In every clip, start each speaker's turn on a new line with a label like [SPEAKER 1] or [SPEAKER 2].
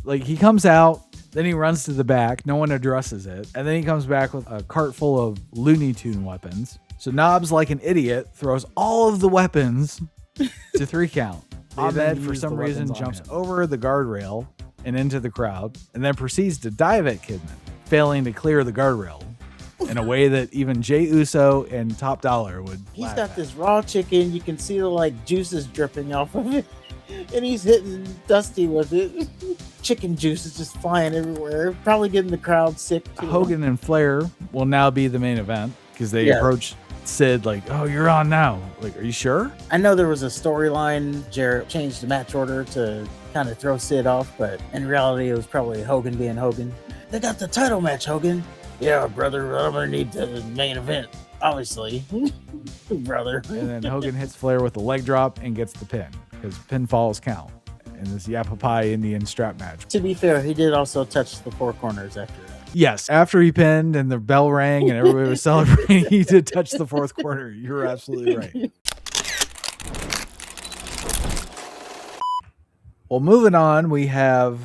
[SPEAKER 1] Like, he comes out, then he runs to the back. No one addresses it. And then he comes back with a cart full of Looney Tune weapons. So Knobs, like an idiot, throws all of the weapons to 3 count. Ahmed, for some reason, jumps over the guardrail and into the crowd, and then proceeds to dive at Kidman, failing to clear the guardrail in a way that even Jey Uso and Top Dollar would
[SPEAKER 2] He's got this raw chicken. You can see the like juices dripping off of it. And he's hitting Dusty with it. Chicken juice is just flying everywhere. Probably getting the crowd sick too.
[SPEAKER 1] Hogan and Flair will now be the main event because they approached Sid like, oh, you're on now. Like, are you sure?
[SPEAKER 2] I know there was a storyline. Jarrett changed the match order to kind of throw Sid off, but in reality, it was probably Hogan being Hogan. They got the title match, Hogan. Yeah, brother, I'm going to need the main event, obviously. Brother.
[SPEAKER 1] And then Hogan hits Flair with a leg drop and gets the pin because pinfalls count in this Yapapai Indian strap match.
[SPEAKER 2] To be fair, he did also touch the 4 corners after that.
[SPEAKER 1] Yes, after he pinned and the bell rang and everybody was celebrating, he did touch the 4th corner. You're absolutely right. Well, moving on, we have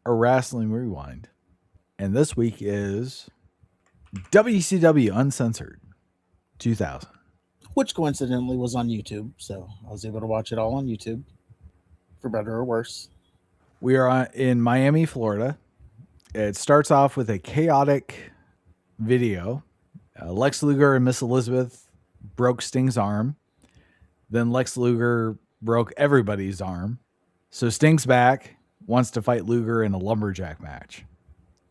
[SPEAKER 1] a Wrestling Rewind. And this week is WCW Uncensored 2000.
[SPEAKER 2] Which coincidentally was on YouTube, so I was able to watch it all on YouTube, for better or worse.
[SPEAKER 1] We are in Miami, Florida. It starts off with a chaotic video. Lex Luger and Miss Elizabeth broke Sting's arm. Then Lex Luger broke everybody's arm. So Sting's back, wants to fight Luger in a lumberjack match.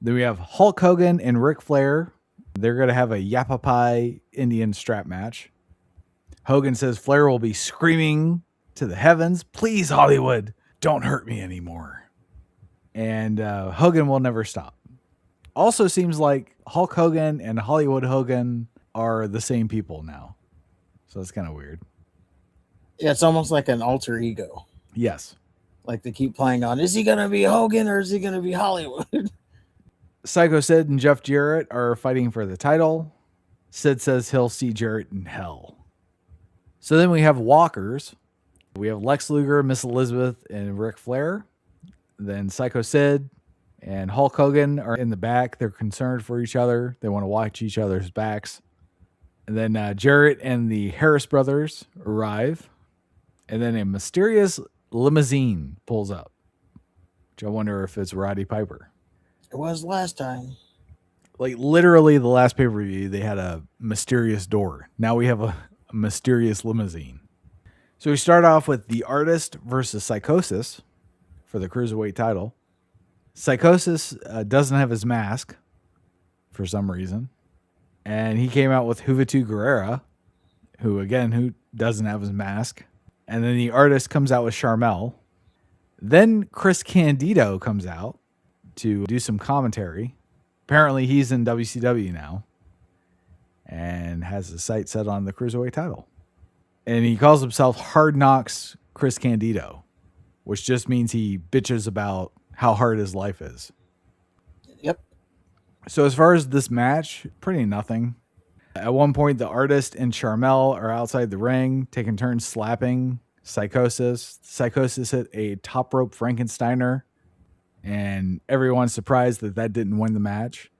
[SPEAKER 1] Then we have Hulk Hogan and Ric Flair. They're going to have a Yapapai Indian strap match. Hogan says Flair will be screaming to the heavens, please, Hollywood, don't hurt me anymore. And Hogan will never stop. Also seems like Hulk Hogan and Hollywood Hogan are the same people now. So it's kind of weird.
[SPEAKER 2] Yeah, it's almost like an alter ego.
[SPEAKER 1] Yes.
[SPEAKER 2] Like they keep playing on, is he going to be Hogan or is he going to be Hollywood?
[SPEAKER 1] Psycho Sid and Jeff Jarrett are fighting for the title. Sid says he'll see Jarrett in hell. So then we have walkers. We have Lex Luger, Miss Elizabeth, and Ric Flair. Then Psycho Sid and Hulk Hogan are in the back. They're concerned for each other. They want to watch each other's backs. And then Jarrett and the Harris brothers arrive. And then a mysterious limousine pulls up, which I wonder if it's Roddy Piper.
[SPEAKER 2] It was last time.
[SPEAKER 1] Like literally the last pay-per-view, they had a mysterious door. Now we have a mysterious limousine. So we start off with The Artist versus Psychosis for the Cruiserweight title. Psychosis doesn't have his mask for some reason. And he came out with Juventud Guerrera, who doesn't have his mask. And then The Artist comes out with Charmel. Then Chris Candido comes out to do some commentary. Apparently he's in WCW now and has his sight set on the Cruiserweight title. And he calls himself Hard Knocks Chris Candido, which just means he bitches about how hard his life is.
[SPEAKER 2] Yep.
[SPEAKER 1] So as far as this match, pretty nothing. At one point, The Artist and Charmel are outside the ring, taking turns slapping Psychosis. Psychosis hit a top rope Frankensteiner, and everyone's surprised that didn't win the match.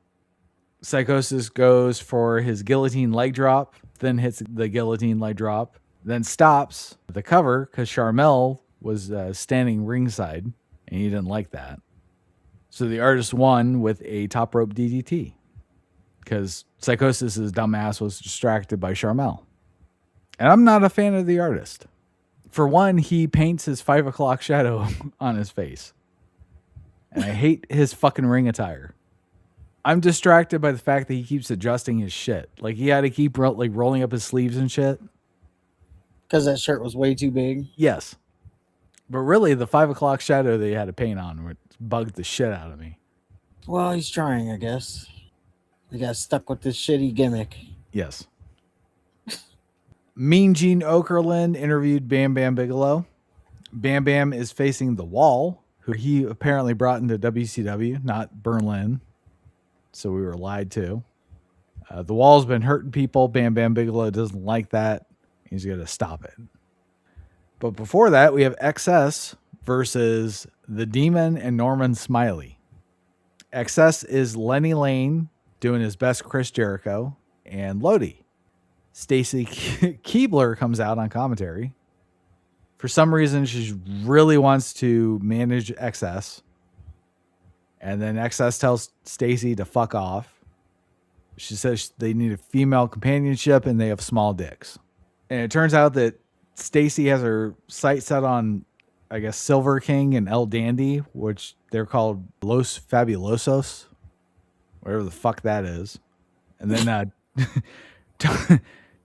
[SPEAKER 1] Psychosis goes for his guillotine leg drop, then hits the guillotine leg drop, then stops the cover because Charmel was standing ringside, and he didn't like that. So The Artist won with a top rope DDT because Psychosis' dumbass was distracted by Charmel. And I'm not a fan of The Artist. For one, he paints his 5 o'clock shadow on his face. And I hate his fucking ring attire. I'm distracted by the fact that he keeps adjusting his shit. Like, he had to keep rolling up his sleeves and shit.
[SPEAKER 2] Because that shirt was way too big?
[SPEAKER 1] Yes. But really, the 5 o'clock shadow that he had to paint on bugged the shit out of me.
[SPEAKER 2] Well, he's trying, I guess. He got stuck with this shitty gimmick.
[SPEAKER 1] Yes. Mean Gene Okerlund interviewed Bam Bam Bigelow. Bam Bam is facing The Wall, who he apparently brought into WCW, not Berlin. So we were lied to. The Wall's been hurting people. Bam Bam Bigelow doesn't like that. He's going to stop it. But before that, we have XS versus the Demon and Norman Smiley. XS is Lenny Lane doing his best Chris Jericho and Lodi. Stacy Keibler comes out on commentary. For some reason, she really wants to manage XS. And then XS tells Stacy to fuck off. She says they need a female companionship and they have small dicks. And it turns out that Stacy has her sight set on, I guess, Silver King and El Dandy, which they're called Los Fabulosos, whatever the fuck that is. And then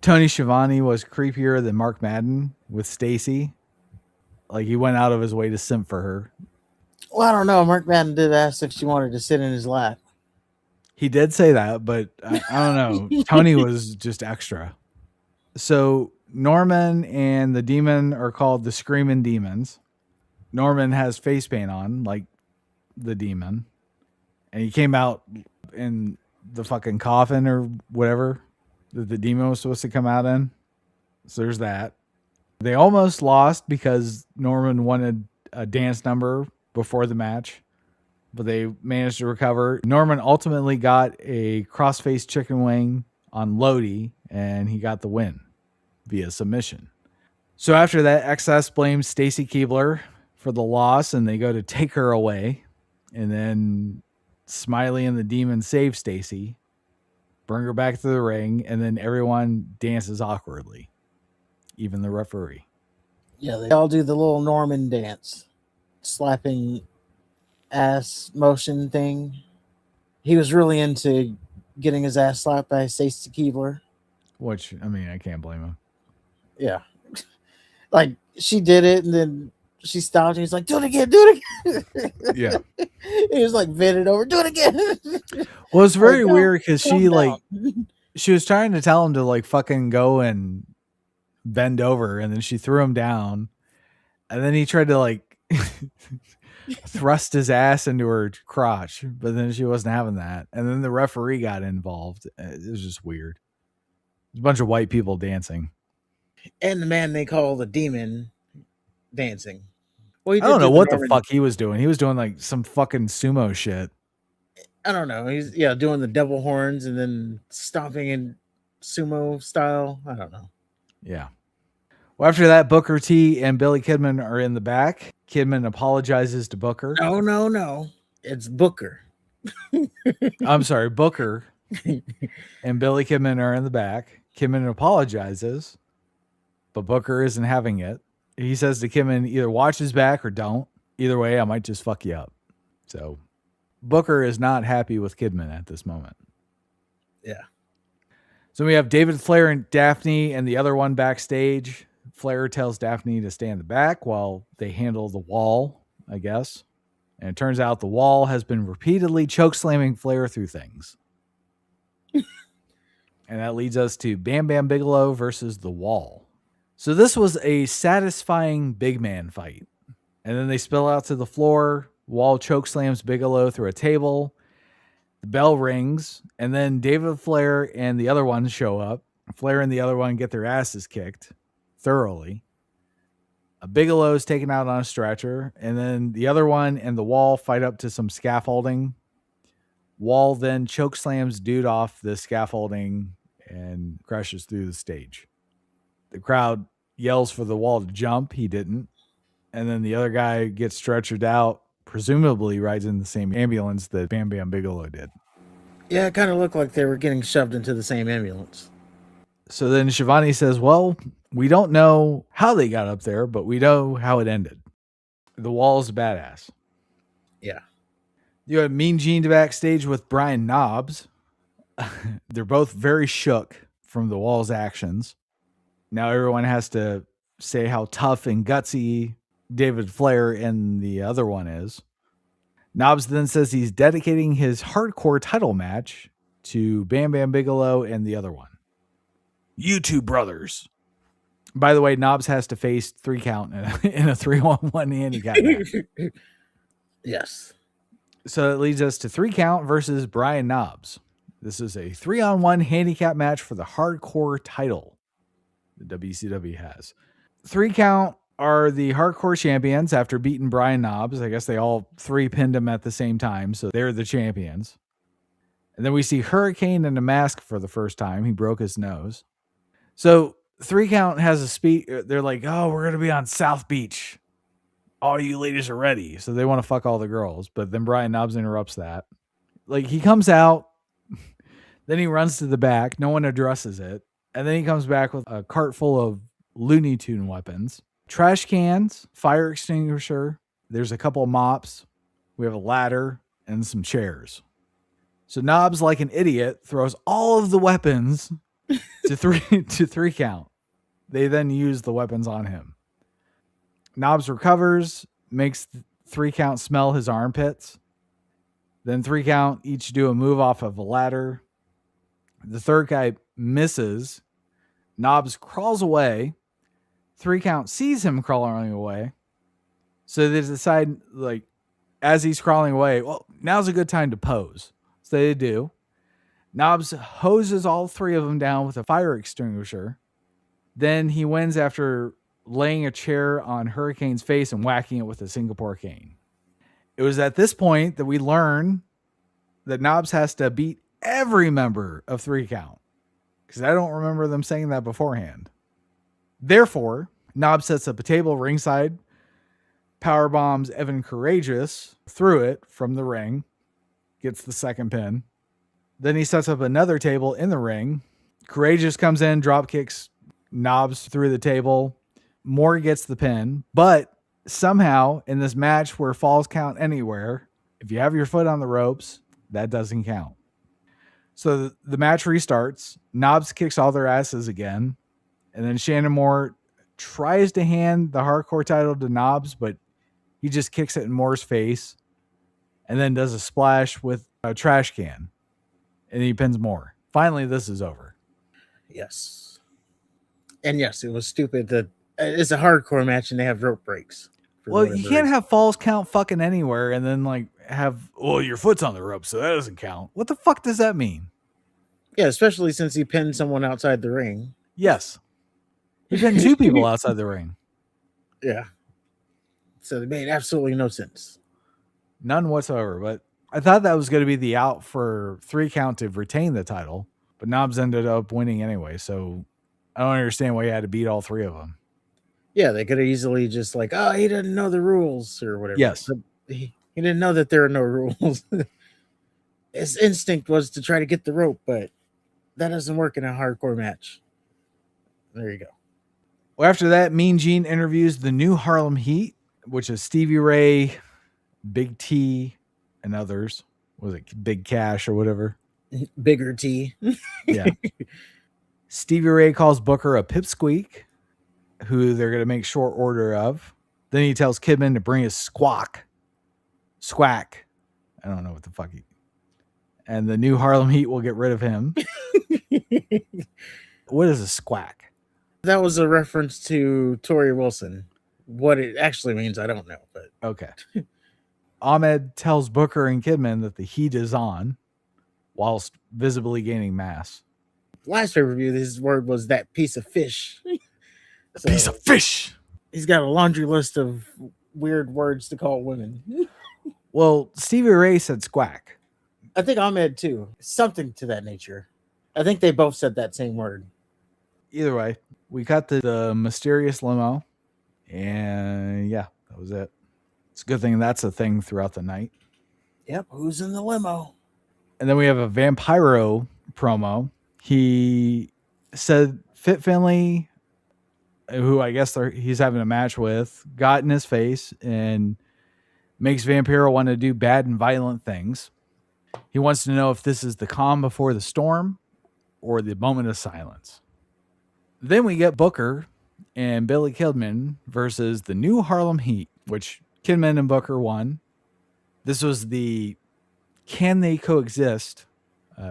[SPEAKER 1] Tony Schiavone was creepier than Mark Madden with Stacy. Like, he went out of his way to simp for her.
[SPEAKER 2] Well, I don't know. Mark Madden did ask if she wanted to sit in his lap.
[SPEAKER 1] He did say that, but I don't know. Tony was just extra. So Norman and the Demon are called the Screaming Demons. Norman has face paint on, like the Demon. And he came out in the fucking coffin or whatever that the Demon was supposed to come out in. So there's that. They almost lost because Norman wanted a dance number before the match, but they managed to recover. Norman ultimately got a cross-faced chicken wing on Lodi, and he got the win via submission. So after that, XS blames Stacy Keibler for the loss, and they go to take her away. And then Smiley and the Demon save Stacy, bring her back to the ring, and then everyone dances awkwardly, even the referee.
[SPEAKER 2] Yeah, they all do the little Norman dance, slapping ass motion thing. He was really into getting his ass slapped by Stacy Keibler.
[SPEAKER 1] Which, I mean, I can't blame him.
[SPEAKER 2] Yeah. Like, she did it, and then she stopped, and he's like, do it again, do it again.
[SPEAKER 1] Yeah.
[SPEAKER 2] He was like, vented over, do it again.
[SPEAKER 1] Well, it's very
[SPEAKER 2] Like,
[SPEAKER 1] weird because she, like,
[SPEAKER 2] down.
[SPEAKER 1] she was trying to tell him to, like, fucking go and bend over, and then she threw him down, and then he tried to, like, thrust his ass into her crotch, but then she wasn't having that. And then the referee got involved. It was just weird. There's a bunch of white people dancing.
[SPEAKER 2] And the man they call the Demon dancing. Well,
[SPEAKER 1] I don't know what the fuck he was doing. He was doing like some fucking sumo shit.
[SPEAKER 2] I don't know. He's doing the devil horns and then stomping in sumo style. I don't know.
[SPEAKER 1] Yeah. Well, after that, Booker T and Billy Kidman are in the back. Kidman apologizes to Booker.
[SPEAKER 2] No. It's Booker.
[SPEAKER 1] I'm sorry, Booker and Billy Kidman are in the back. Kidman apologizes, but Booker isn't having it. He says to Kidman, either watch his back or don't. Either way, I might just fuck you up. So Booker is not happy with Kidman at this moment.
[SPEAKER 2] Yeah.
[SPEAKER 1] So we have David Flair and Daphne and the other one backstage. Flair tells Daphne to stay in the back while they handle the wall, I guess. And it turns out the wall has been repeatedly chokeslamming Flair through things. And that leads us to Bam Bam Bigelow versus the wall. So this was a satisfying big man fight. And then they spill out to the floor. Wall chokeslams Bigelow through a table. The bell rings. And then David Flair and the other one show up. Flair and the other one get their asses kicked thoroughly. Bigelow is taken out on a stretcher, and then the other one and the wall fight up to some scaffolding. Wall then chokeslams dude off the scaffolding and crashes through the stage. The crowd yells for the wall to jump. He didn't. And then the other guy gets stretchered out, presumably rides in the same ambulance that Bam Bam Bigelow did.
[SPEAKER 2] Yeah, it kind of looked like they were getting shoved into the same ambulance.
[SPEAKER 1] So then Shivani says, well, we don't know how they got up there, but we know how it ended. The wall's badass.
[SPEAKER 2] Yeah.
[SPEAKER 1] You have Mean Gene backstage with Brian Knobbs. They're both very shook from the wall's actions. Now everyone has to say how tough and gutsy David Flair and the other one is. Knobbs then says he's dedicating his hardcore title match to Bam Bam Bigelow and the other one. You two brothers. By the way, Knobbs has to face 3 count in a 3-on-1 handicap match.
[SPEAKER 2] Yes.
[SPEAKER 1] So it leads us to 3 count versus Brian Knobbs. This is a 3-on-1 handicap match for the hardcore title the WCW has. 3 count are the hardcore champions after beating Brian Knobbs. I guess they all three pinned him at the same time, so they're the champions. And then we see Hurricane in a mask for the first time. He broke his nose. So 3 Count has a speech. They're like, oh, we're going to be on South Beach. All you ladies are ready. So they want to fuck all the girls. But then Brian Knobbs interrupts that. Like, he comes out. Then he runs to the back. No one addresses it. And then he comes back with a cart full of Looney Tune weapons. Trash cans, fire extinguisher. There's a couple of mops. We have a ladder and some chairs. So Knobbs, like an idiot, throws all of the weapons to 3 Count. They then use the weapons on him. Knobbs recovers, makes 3 Count smell his armpits. Then 3 Count each do a move off of a ladder. The third guy misses. Knobbs crawls away. 3 Count sees him crawling away. So they decide, like, as he's crawling away, well, now's a good time to pose. So they do. Knobbs hoses all 3 of them down with a fire extinguisher. Then he wins after laying a chair on Hurricane's face and whacking it with a Singapore cane. It was at this point that we learn that Knobbs has to beat every member of 3 Count. Because I don't remember them saying that beforehand. Therefore, Knobbs sets up a table ringside, power bombs Evan Courageous through it from the ring, gets the second pin. Then he sets up another table in the ring. Courageous comes in, drop kicks Knobbs through the table. Moore gets the pin, but somehow in this match where falls count anywhere, if you have your foot on the ropes, that doesn't count. So the match restarts. Knobbs kicks all their asses again. And then Shannon Moore tries to hand the hardcore title to Knobbs, but he just kicks it in Moore's face and then does a splash with a trash can. And he pins Moore. Finally, this is over.
[SPEAKER 2] Yes. And yes, it was stupid that it's a hardcore match and they have rope breaks.
[SPEAKER 1] Well, you can't have falls count fucking anywhere and then like have, well, your foot's on the rope, so that doesn't count. What the fuck does that mean?
[SPEAKER 2] Yeah, especially since he pinned someone outside the ring.
[SPEAKER 1] Yes. He pinned 2 people outside the ring.
[SPEAKER 2] Yeah. So it made absolutely no sense.
[SPEAKER 1] None whatsoever. But I thought that was going to be the out for 3 Count to retain the title. But Knobbs ended up winning anyway. So I don't understand why you had to beat all 3 of them.
[SPEAKER 2] Yeah, they could have easily just like, oh, he didn't know the rules or whatever.
[SPEAKER 1] Yes.
[SPEAKER 2] But he didn't know that there are no rules. His instinct was to try to get the rope, but that doesn't work in a hardcore match. There you go.
[SPEAKER 1] Well, after that, Mean Gene interviews the new Harlem Heat, which is Stevie Ray, Big T, and others. Was it Big Cash or whatever?
[SPEAKER 2] Bigger T.
[SPEAKER 1] Yeah. Stevie Ray calls Booker a pipsqueak, who they're going to make short order of. Then he tells Kidman to bring his squack. I don't know what the fuck and the new Harlem Heat will get rid of him. What is a squack?
[SPEAKER 2] That was a reference to Tori Wilson. What it actually means, I don't know. But
[SPEAKER 1] okay. Ahmed tells Booker and Kidman that the heat is on, whilst visibly gaining mass.
[SPEAKER 2] Last pay-per-view, his word was that piece of fish.
[SPEAKER 1] So piece of fish.
[SPEAKER 2] He's got a laundry list of weird words to call women.
[SPEAKER 1] Well, Stevie Ray said squack.
[SPEAKER 2] I think Ahmed too. Something to that nature. I think they both said that same word.
[SPEAKER 1] Either way, we cut the mysterious limo. And yeah, that was it. It's a good thing that's a thing throughout the night.
[SPEAKER 2] Yep, who's in the limo?
[SPEAKER 1] And then we have a Vampiro promo. He said Fit Finley, who I guess he's having a match with, got in his face and makes Vampiro want to do bad and violent things. He wants to know if this is the calm before the storm or the moment of silence. Then we get Booker and Billy Kidman versus the new Harlem Heat, which Kidman and Booker won. This was the can they coexist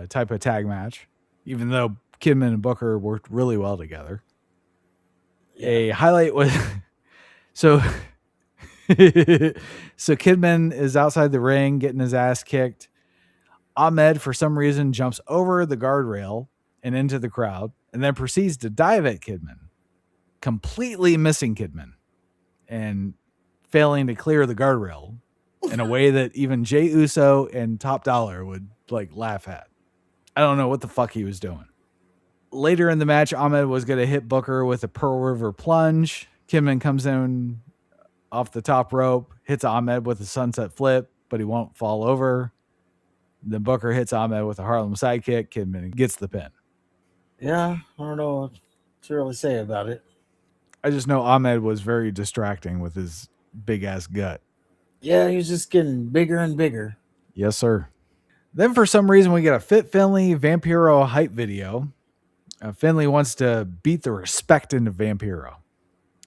[SPEAKER 1] type of tag match, even though Kidman and Booker worked really well together. Yeah. A highlight was so Kidman is outside the ring getting his ass kicked. Ahmed, for some reason, jumps over the guardrail and into the crowd and then proceeds to dive at Kidman, completely missing Kidman. and failing to clear the guardrail in a way that even Jey Uso and Top Dollar would like laugh at. I don't know what the fuck he was doing. Later in the match, Ahmed was going to hit Booker with a Pearl River plunge. Kidman comes in off the top rope, hits Ahmed with a sunset flip, but he won't fall over. Then Booker hits Ahmed with a Harlem sidekick. Kidman gets the pin.
[SPEAKER 2] Yeah, I don't know what to really say about it.
[SPEAKER 1] I just know Ahmed was very distracting with his big ass gut.
[SPEAKER 2] Yeah, he was just getting bigger and bigger.
[SPEAKER 1] Yes, sir. Then for some reason we get a Fit Finlay Vampiro hype video. Finlay wants to beat the respect into Vampiro.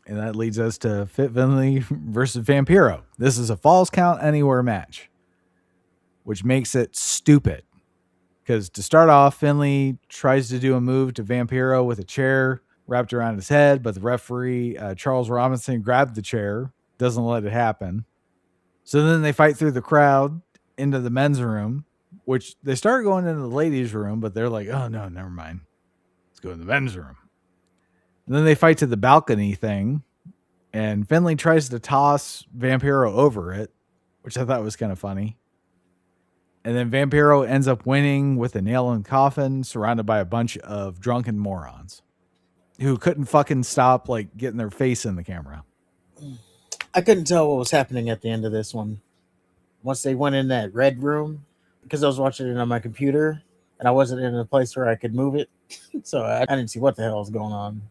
[SPEAKER 1] And that leads us to Fit Finlay versus Vampiro. This is a Falls Count Anywhere match, which makes it stupid. Because to start off, Finlay tries to do a move to Vampiro with a chair wrapped around his head, but the referee, Charles Robinson, grabbed the chair, doesn't let it happen. So then they fight through the crowd into the men's room, which they start going into the ladies' room, but they're like, oh, no, never mind. Let's go in the men's room. And then they fight to the balcony thing, and Finlay tries to toss Vampiro over it, which I thought was kind of funny. And then Vampiro ends up winning with a nail in the coffin, surrounded by a bunch of drunken morons who couldn't fucking stop like getting their face in the camera.
[SPEAKER 2] I couldn't tell what was happening at the end of this one. Once they went in that red room, because I was watching it on my computer, and I wasn't in a place where I could move it, so I didn't see what the hell was going on.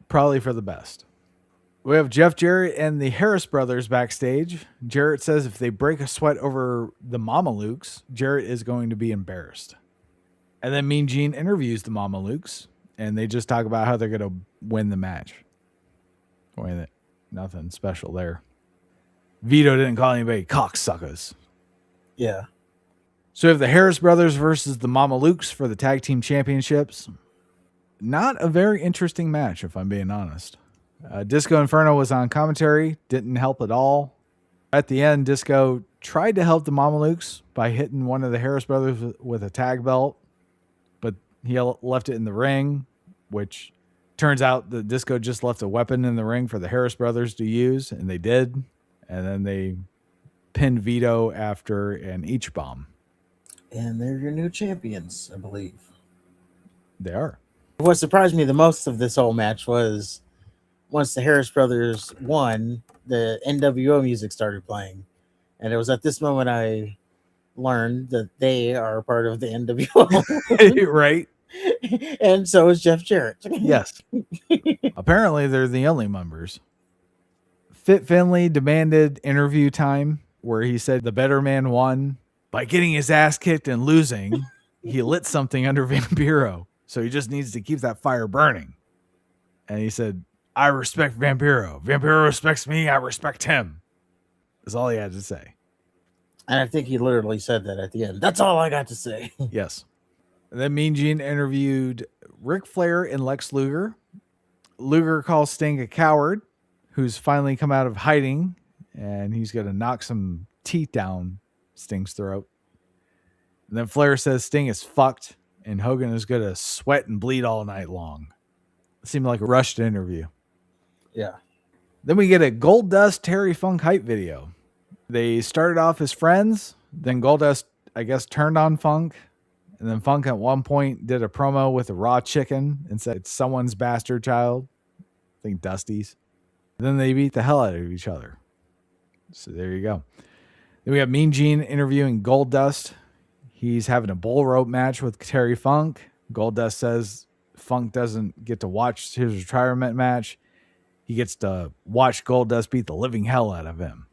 [SPEAKER 1] Probably for the best. We have Jeff Jarrett and the Harris brothers backstage. Jarrett says if they break a sweat over the Mamalukes, Jarrett is going to be embarrassed. And then Mean Gene interviews the Mamalukes, and they just talk about how they're going to win the match. Nothing special there. Vito didn't call anybody cocksuckers.
[SPEAKER 2] Yeah.
[SPEAKER 1] So we have the Harris brothers versus the Mamalukes for the tag team championships. Not a very interesting match, if I'm being honest. Disco Inferno was on commentary, didn't help at all. At the end, Disco tried to help the Mamalukes by hitting one of the Harris brothers with a tag belt, but he left it in the ring, which turns out the Disco just left a weapon in the ring for the Harris brothers to use, and they did. And then they pinned Vito after an H-bomb.
[SPEAKER 2] And they're your new champions, I believe.
[SPEAKER 1] They are.
[SPEAKER 2] What surprised me the most of this whole match was once the Harris brothers won, the NWO music started playing. And it was at this moment I learned that they are part of the NWO.
[SPEAKER 1] Right?
[SPEAKER 2] And so is Jeff Jarrett.
[SPEAKER 1] Yes. Apparently, they're the only members. Fit Finlay demanded interview time where he said the better man won. By getting his ass kicked and losing, he lit something under Vampiro. So he just needs to keep that fire burning. And he said, I respect Vampiro. Vampiro respects me. I respect him. That's all he had to say.
[SPEAKER 2] And I think he literally said that at the end. That's all I got to say.
[SPEAKER 1] Yes. And then Mean Gene interviewed Ric Flair and Lex Luger. Luger calls Sting a coward who's finally come out of hiding, and he's going to knock some teeth down Sting's throat. And then Flair says Sting is fucked, and Hogan is going to sweat and bleed all night long. It seemed like a rushed interview.
[SPEAKER 2] Yeah.
[SPEAKER 1] Then we get a Goldust Terry Funk hype video. They started off as friends. Then Goldust, I guess, turned on Funk. And then Funk at one point did a promo with a raw chicken and said it's someone's bastard child. I think Dusty's. And then they beat the hell out of each other. So there you go. Then we have Mean Gene interviewing Goldust. He's having a bull rope match with Terry Funk. Goldust says Funk doesn't get to watch his retirement match. He gets to watch Goldust beat the living hell out of him.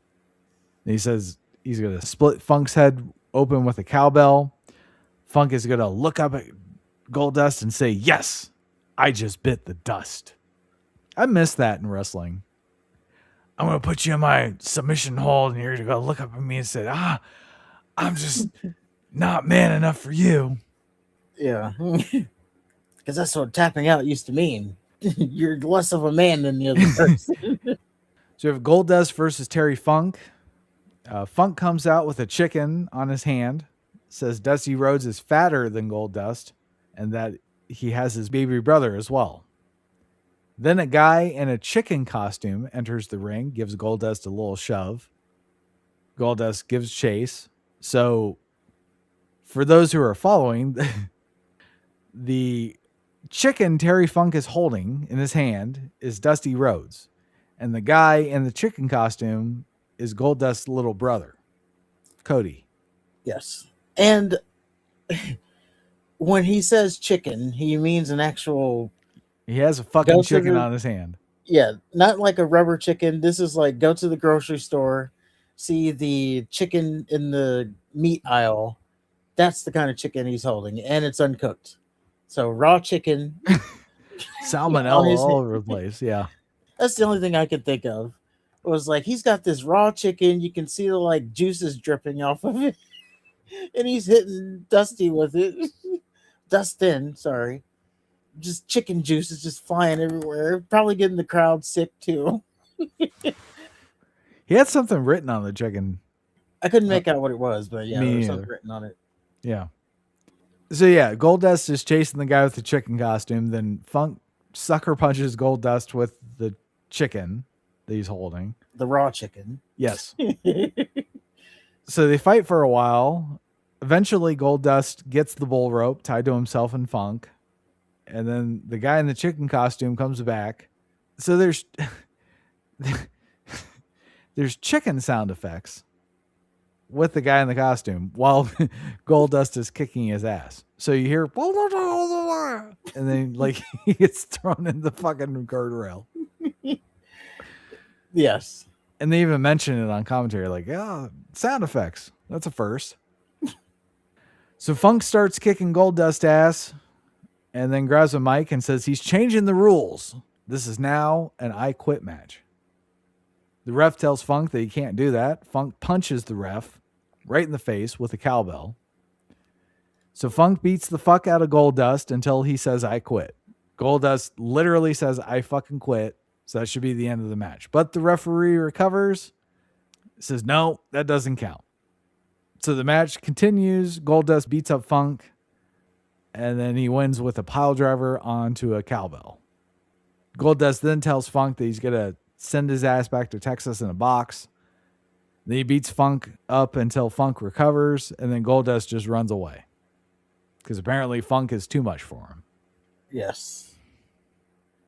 [SPEAKER 1] And he says he's going to split Funk's head open with a cowbell. Funk is going to look up at Goldust and say, yes, I just bit the dust. I miss that in wrestling. I'm going to put you in my submission hold and you're going to go look up at me and say, I'm just not man enough for you.
[SPEAKER 2] Yeah. Because that's what tapping out used to mean. You're less of a man than the other person.
[SPEAKER 1] So we have Goldust versus Terry Funk. Funk comes out with a chicken on his hand. Says Dusty Rhodes is fatter than Goldust and that he has his baby brother as well. Then a guy in a chicken costume enters the ring, gives Goldust a little shove. Goldust gives chase. So, for those who are following, the chicken Terry Funk is holding in his hand is Dusty Rhodes. And the guy in the chicken costume is Goldust's little brother, Cody.
[SPEAKER 2] Yes. And when he says chicken, he means an actual.
[SPEAKER 1] He has a fucking chicken on his hand.
[SPEAKER 2] Yeah, not like a rubber chicken. This is like go to the grocery store, see the chicken in the meat aisle. That's the kind of chicken he's holding, and it's uncooked. So raw chicken.
[SPEAKER 1] Salmonella all over the place, yeah.
[SPEAKER 2] That's the only thing I could think of. It was like he's got this raw chicken. You can see the like juices dripping off of it, and he's hitting Dusty with it. Dustin, sorry. Just chicken juice is just flying everywhere. Probably getting the crowd sick too.
[SPEAKER 1] He had something written on the chicken.
[SPEAKER 2] I couldn't make out what it was, but yeah, there was something written on it.
[SPEAKER 1] Yeah. So yeah, Goldust is chasing the guy with the chicken costume. Then Funk sucker punches Goldust with the chicken that he's holding.
[SPEAKER 2] The raw chicken.
[SPEAKER 1] Yes. So they fight for a while. Eventually, Goldust gets the bull rope tied to himself and Funk. And then the guy in the chicken costume comes back. So there's chicken sound effects with the guy in the costume while Goldust is kicking his ass. So you hear, and then like he gets thrown in the fucking guardrail.
[SPEAKER 2] Yes.
[SPEAKER 1] And they even mention it on commentary, like, sound effects. That's a first. So Funk starts kicking Goldust ass and then grabs a mic and says he's changing the rules. This is now an I Quit match. The ref tells Funk that he can't do that. Funk punches the ref right in the face with a cowbell. So Funk beats the fuck out of Goldust until he says, I quit. Goldust literally says, I fucking quit. So that should be the end of the match. But the referee recovers, says, no, that doesn't count. So the match continues. Goldust beats up Funk, and then he wins with a pile driver onto a cowbell. Goldust then tells Funk that he's going to send his ass back to Texas in a box. Then he beats Funk up until Funk recovers, and then Goldust just runs away. Because apparently Funk is too much for him.
[SPEAKER 2] Yes.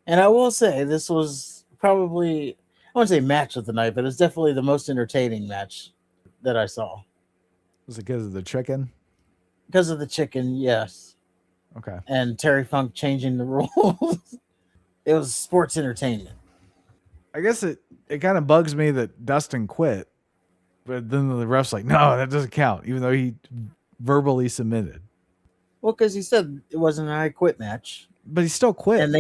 [SPEAKER 2] And I will say, this was probably, I wouldn't say match of the night, but it's definitely the most entertaining match that I saw.
[SPEAKER 1] Was it because of the chicken?
[SPEAKER 2] Because of the chicken, yes.
[SPEAKER 1] Okay.
[SPEAKER 2] And Terry Funk changing the rules. It was sports entertainment.
[SPEAKER 1] I guess it kind of bugs me that Dustin quit, but then the ref's like, no, that doesn't count, even though he verbally submitted.
[SPEAKER 2] Well, because he said it wasn't an I Quit match.
[SPEAKER 1] But he still quit.
[SPEAKER 2] And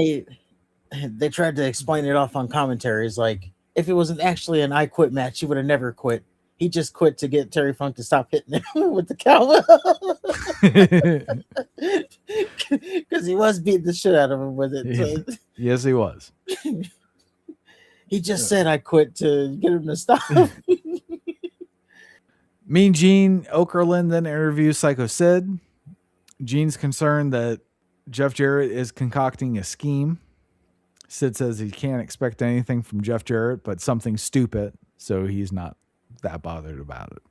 [SPEAKER 2] they tried to explain it off on commentaries, like, if it wasn't actually an I Quit match, he would have never quit. He just quit to get Terry Funk to stop hitting him with the cowbell. Because he was beating the shit out of him with it. So.
[SPEAKER 1] Yes, he was.
[SPEAKER 2] He just said I quit to get him to stop.
[SPEAKER 1] Mean Gene Okerlund then interviews Psycho Sid. Gene's concerned that Jeff Jarrett is concocting a scheme. Sid says he can't expect anything from Jeff Jarrett, but something stupid, so he's not that bothered about it.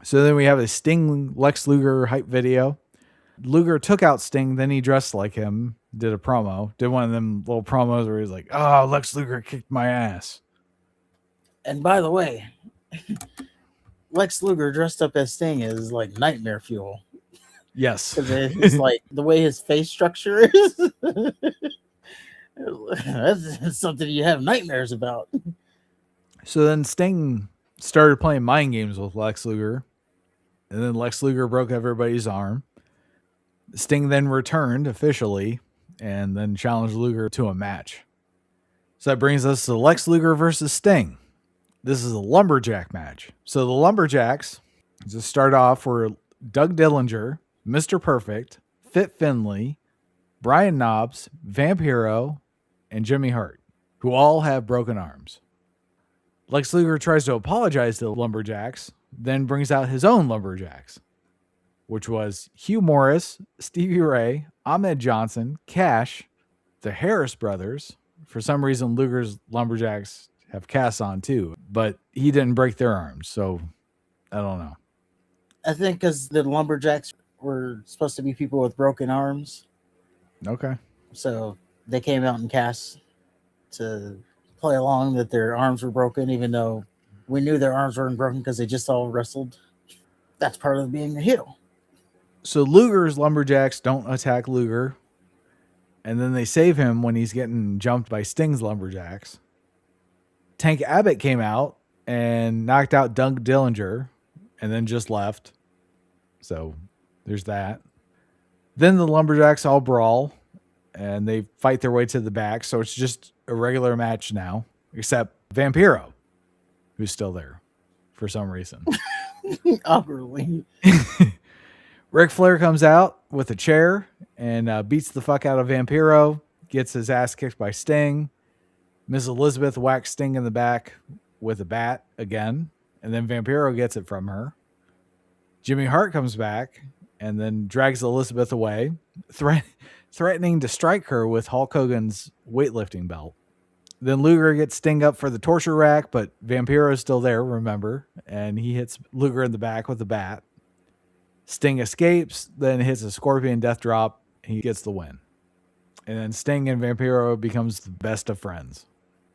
[SPEAKER 1] So then we have a Sting Lex Luger hype video. Luger took out Sting, then he dressed like him, did a promo, did one of them little promos where he's like, oh, Lex Luger kicked my ass.
[SPEAKER 2] And by the way, Lex Luger dressed up as Sting is like nightmare fuel.
[SPEAKER 1] Yes.
[SPEAKER 2] It's like the way his face structure is. That's something you have nightmares about.
[SPEAKER 1] So then Sting started playing mind games with Lex Luger. And then Lex Luger broke everybody's arm. Sting then returned officially and then challenged Luger to a match. So that brings us to Lex Luger versus Sting. This is a lumberjack match. So the lumberjacks, to start off, were Doug Dillinger, Mr. Perfect, Fit Finley, Brian Knobbs, Vampiro, and Jimmy Hart, who all have broken arms. Lex Luger tries to apologize to the lumberjacks, then brings out his own lumberjacks, which was Hugh Morris, Stevie Ray, Ahmed Johnson, Cash, the Harris brothers For some reason, Luger's lumberjacks have casts on too, but he didn't break their arms, so I don't know.
[SPEAKER 2] I think because the lumberjacks were supposed to be people with broken arms,
[SPEAKER 1] Okay.
[SPEAKER 2] so they came out in casts to play along that their arms were broken, even though we knew their arms weren't broken because they just all wrestled. That's part of being a heel.
[SPEAKER 1] So Luger's lumberjacks don't attack Luger, and then they save him when he's getting jumped by Sting's lumberjacks. Tank Abbott came out and knocked out Doug Dillinger and then just left. So there's that. Then the lumberjacks all brawl and they fight their way to the back. So it's just a regular match now, except Vampiro, who's still there for some reason.
[SPEAKER 2] Awkwardly.
[SPEAKER 1] Ric Flair comes out with a chair and beats the fuck out of Vampiro, gets his ass kicked by Sting. Miss Elizabeth whacks Sting in the back with a bat again, and then Vampiro gets it from her. Jimmy Hart comes back and then drags Elizabeth away, threatening to strike her with Hulk Hogan's weightlifting belt. Then Luger gets Sting up for the torture rack, but Vampiro is still there, remember, and he hits Luger in the back with a bat. Sting escapes, then hits a scorpion death drop. He gets the win. And then Sting and Vampiro becomes the best of friends.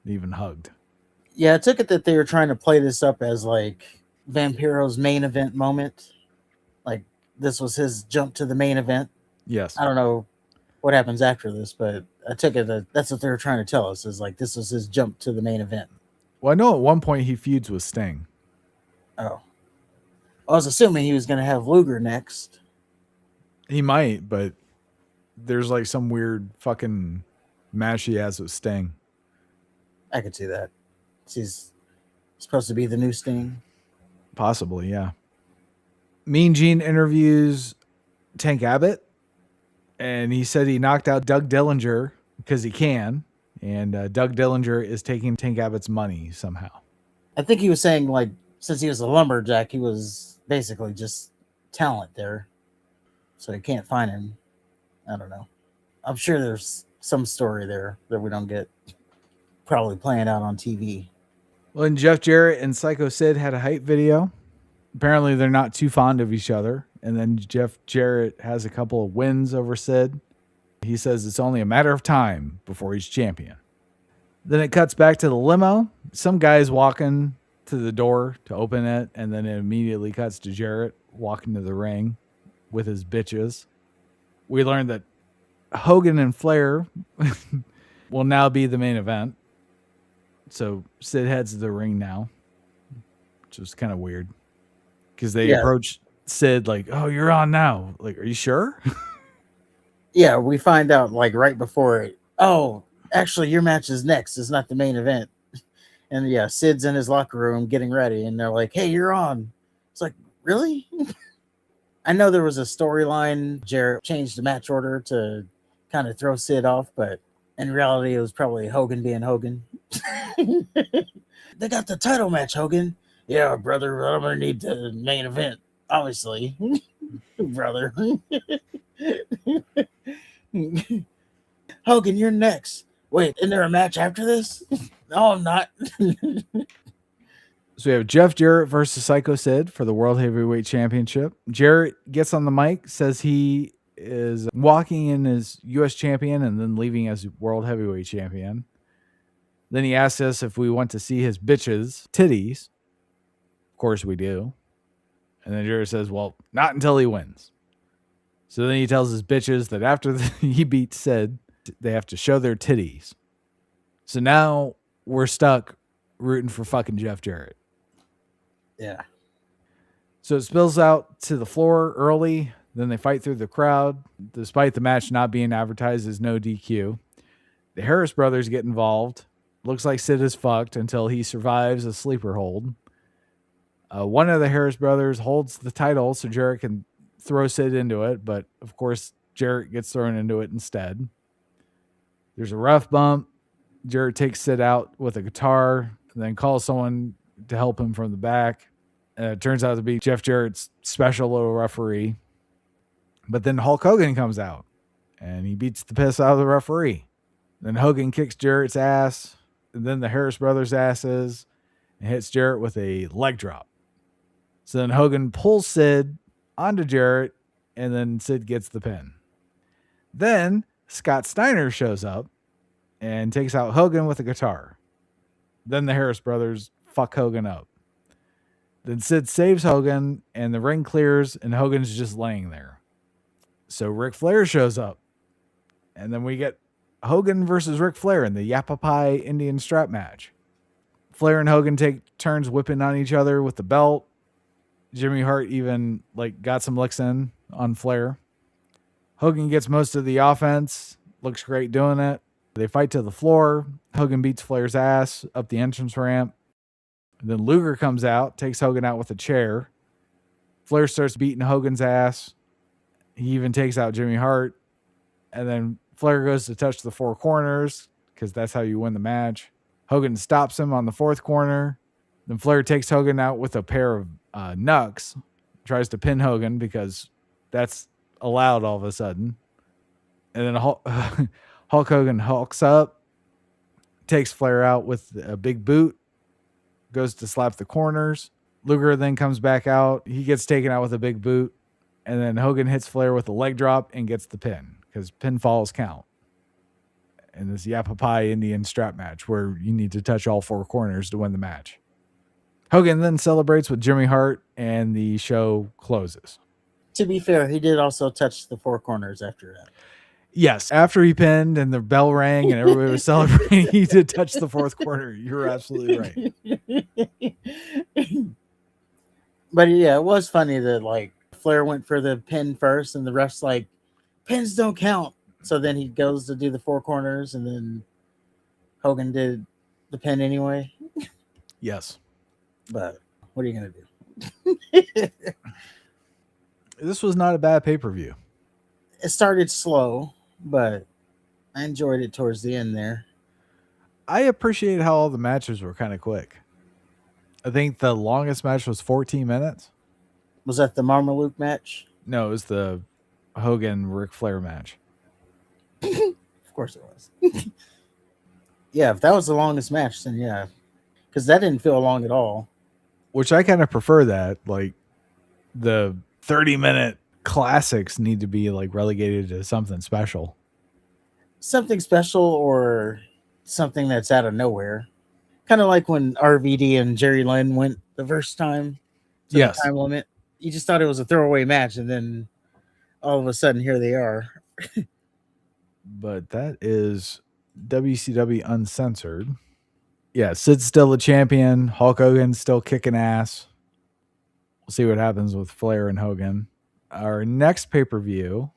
[SPEAKER 1] They even hugged.
[SPEAKER 2] Yeah, I took it that they were trying to play this up as like Vampiro's main event moment. Like this was his jump to the main event.
[SPEAKER 1] Yes.
[SPEAKER 2] I don't know what happens after this, but I took it that that's what they were trying to tell us is like this was his jump to the main event.
[SPEAKER 1] Well, I know at one point he feuds with Sting.
[SPEAKER 2] Oh. I was assuming he was going to have Luger next.
[SPEAKER 1] He might, but there's like some weird fucking match he has with Sting.
[SPEAKER 2] I could see that. He's supposed to be the new Sting.
[SPEAKER 1] Possibly, yeah. Mean Gene interviews Tank Abbott, and he said he knocked out Doug Dillinger because he can, and Doug Dillinger is taking Tank Abbott's money somehow.
[SPEAKER 2] I think he was saying, like, since he was a lumberjack, he was basically just talent there. So he can't find him. I don't know. I'm sure there's some story there that we don't get. Probably playing out on TV.
[SPEAKER 1] Well, and Jeff Jarrett and Psycho Sid had a hype video. Apparently, they're not too fond of each other. And then Jeff Jarrett has a couple of wins over Sid. He says it's only a matter of time before he's champion. Then it cuts back to the limo. Some guy's walking to the door to open it, and then it immediately cuts to Jarrett walking to the ring with his bitches. We learned that Hogan and Flair will now be the main event. So Sid heads to the ring now, which is kind of weird because they approach Sid like, "Oh, you're on now." Like, are you sure?
[SPEAKER 2] Yeah, we find out like right before it. Oh, actually, your match is next. It's not the main event. And yeah, Sid's in his locker room getting ready, and they're like, "Hey, you're on." It's like, really? I know there was a storyline. Jarrett changed the match order to kind of throw Sid off, but in reality, it was probably Hogan being Hogan. They got the title match, Hogan. Yeah, brother, I'm gonna need the main event, obviously, brother. Hogan, you're next. Wait, isn't there a match after this? No, I'm not.
[SPEAKER 1] So we have Jeff Jarrett versus Psycho Sid for the World Heavyweight Championship. Jarrett gets on the mic, says he is walking in as U.S. champion and then leaving as World Heavyweight Champion. Then he asks us if we want to see his bitches' titties. Of course we do. And then Jarrett says, well, not until he wins. So then he tells his bitches that after he beats Sid, they have to show their titties. So now we're stuck rooting for fucking Jeff Jarrett.
[SPEAKER 2] Yeah.
[SPEAKER 1] So it spills out to the floor early. Then they fight through the crowd. Despite the match not being advertised as no DQ. The Harris brothers get involved. Looks like Sid is fucked until he survives a sleeper hold. One of the Harris brothers holds the title so Jarrett can throw Sid into it. But, of course, Jarrett gets thrown into it instead. There's a rough bump. Jarrett takes Sid out with a guitar and then calls someone to help him from the back. It turns out to be Jeff Jarrett's special little referee. But then Hulk Hogan comes out and he beats the piss out of the referee. Then Hogan kicks Jarrett's ass, and then the Harris brothers' asses, and hits Jarrett with a leg drop. So then Hogan pulls Sid onto Jarrett, and then Sid gets the pin. Then Scott Steiner shows up and takes out Hogan with a guitar. Then the Harris brothers fuck Hogan up. Then Sid saves Hogan, and the ring clears, and Hogan's just laying there. So Ric Flair shows up, and then we get Hogan versus Ric Flair in the Yapapai Indian strap match. Flair and Hogan take turns whipping on each other with the belt. Jimmy Hart even got some licks in on Flair. Hogan gets most of the offense, looks great doing it. They fight to the floor. Hogan beats Flair's ass up the entrance ramp. Then Luger comes out, takes Hogan out with a chair. Flair starts beating Hogan's ass. He even takes out Jimmy Hart. And then Flair goes to touch the four corners because that's how you win the match. Hogan stops him on the fourth corner. Then Flair takes Hogan out with a pair of knucks. Tries to pin Hogan because that's allowed all of a sudden. And then Hulk Hogan hulks up, takes Flair out with a big boot, goes to slap the corners. Luger then comes back out. He gets taken out with a big boot. And then Hogan hits Flair with a leg drop and gets the pin because pinfalls count. And this Yapapai Indian strap match where you need to touch all four corners to win the match. Hogan then celebrates with Jimmy Hart and the show closes.
[SPEAKER 2] To be fair, he did also touch the four corners after that.
[SPEAKER 1] Yes, after he pinned and the bell rang and everybody was celebrating, he did touch the fourth corner. You're absolutely right.
[SPEAKER 2] But yeah, it was funny that Flair went for the pin first and the ref's pins don't count. So then he goes to do the four corners and then Hogan did the pin anyway.
[SPEAKER 1] Yes.
[SPEAKER 2] But what are you going to do?
[SPEAKER 1] This was not a bad pay-per-view.
[SPEAKER 2] It started slow, but I enjoyed it towards the end there.
[SPEAKER 1] I appreciate how all the matches were kind of quick. I think the longest match was 14 minutes.
[SPEAKER 2] Was that the Marmaluke match?
[SPEAKER 1] No, it was the Hogan Ric Flair match.
[SPEAKER 2] Of course it was. Yeah, if that was the longest match, then yeah. Because that didn't feel long at all.
[SPEAKER 1] Which I kind of prefer that. The 30-minute classics need to be relegated to something special.
[SPEAKER 2] Something special or something that's out of nowhere. Kind of like when RVD and Jerry Lynn went the first time to the time limit. You just thought it was a throwaway match, and then all of a sudden here they are.
[SPEAKER 1] But that is WCW Uncensored. Yeah, Sid's still the champion. Hulk Hogan's still kicking ass. We'll see what happens with Flair and Hogan. Our next pay-per-view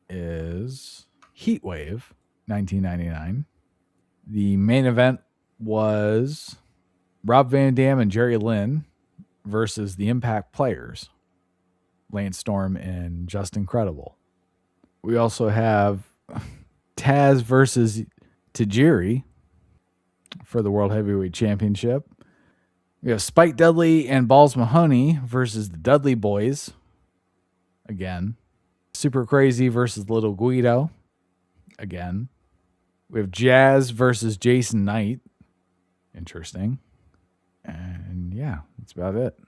[SPEAKER 1] is Heatwave 1999. The main event was Rob Van Dam and Jerry Lynn versus the Impact Players, Lance Storm and Justin Credible. We also have Taz versus Tajiri for the World Heavyweight Championship. We have Spike Dudley and Balls Mahoney versus the Dudley Boys. Again. Super Crazy versus Little Guido. Again. We have Jazz versus Jason Knight. Interesting. And yeah, that's about it.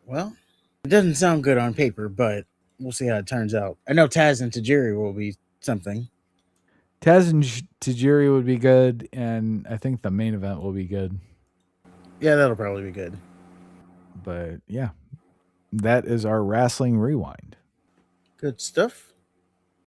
[SPEAKER 2] Well, it doesn't sound good on paper, but we'll see how it turns out. I know Taz and Tajiri will be something.
[SPEAKER 1] Taz and Tajiri would be good, and I think the main event will be good.
[SPEAKER 2] Yeah, that'll probably be good.
[SPEAKER 1] But yeah, that is our Wrestling Rewind.
[SPEAKER 2] Good stuff.